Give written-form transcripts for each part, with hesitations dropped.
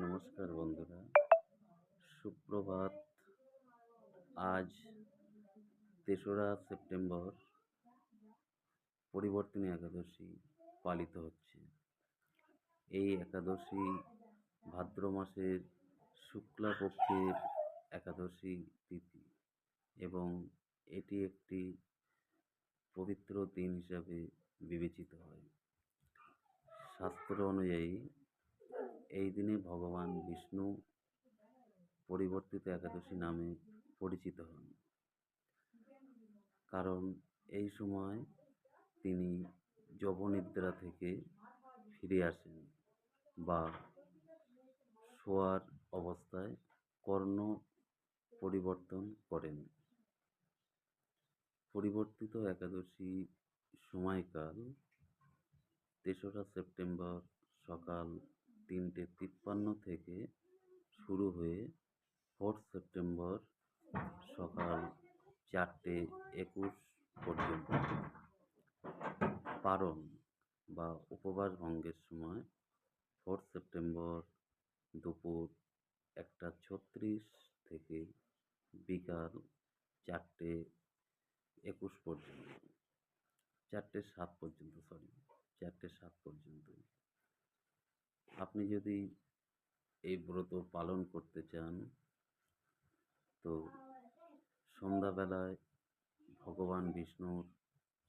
নমস্কার বন্ধুরা, সুপ্রভাত। আজ ৩রা সেপ্টেম্বর পরিবর্তিনী একাদশী পালিত হচ্ছে। এই একাদশী ভাদ্র মাসের শুক্লাপক্ষের একাদশী তিথি এবং এটি একটি পবিত্র দিন হিসাবে বিবেচিত হয়। শাস্ত্র অনুযায়ী এই দিনে ভগবান বিষ্ণু পরিবর্তিত একাদশী নামে পরিচিত হন, কারণ এই সময় তিনি যবনিদ্রা থেকে ফিরে আসেন বা শোয়ার অবস্থায় কর্ণ পরিবর্তন করেন। পরিবর্তিত একাদশী সময়কাল ৩রা সেপ্টেম্বর সকাল ৩:৫৩ থেকে শুরু হয়ে 4 সেপ্টেম্বর সকাল 4:21 পর্যন্ত। পারণ বা উপবাস ভঙ্গের সময় 4 সেপ্টেম্বর দুপুর 1:36 থেকে বিকাল 4:21 পর্যন্ত, 4:07 পর্যন্ত, 4:07 পর্যন্ত। আপনি যদি এই ব্রত পালন করতে চান তো সন্ধ্যাবেলায় ভগবান বিষ্ণুর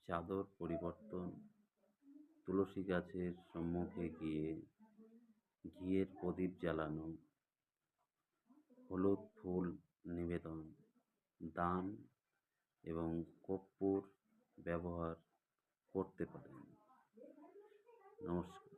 চাদর পরিবর্তন, তুলসী গাছের সম্মুখে গিয়ে ঘিয়ের প্রদীপ জ্বালানো, হলুদ ফুল নিবেদন, দান এবং কর্পূর ব্যবহার করতে পারেন। নমস্কার।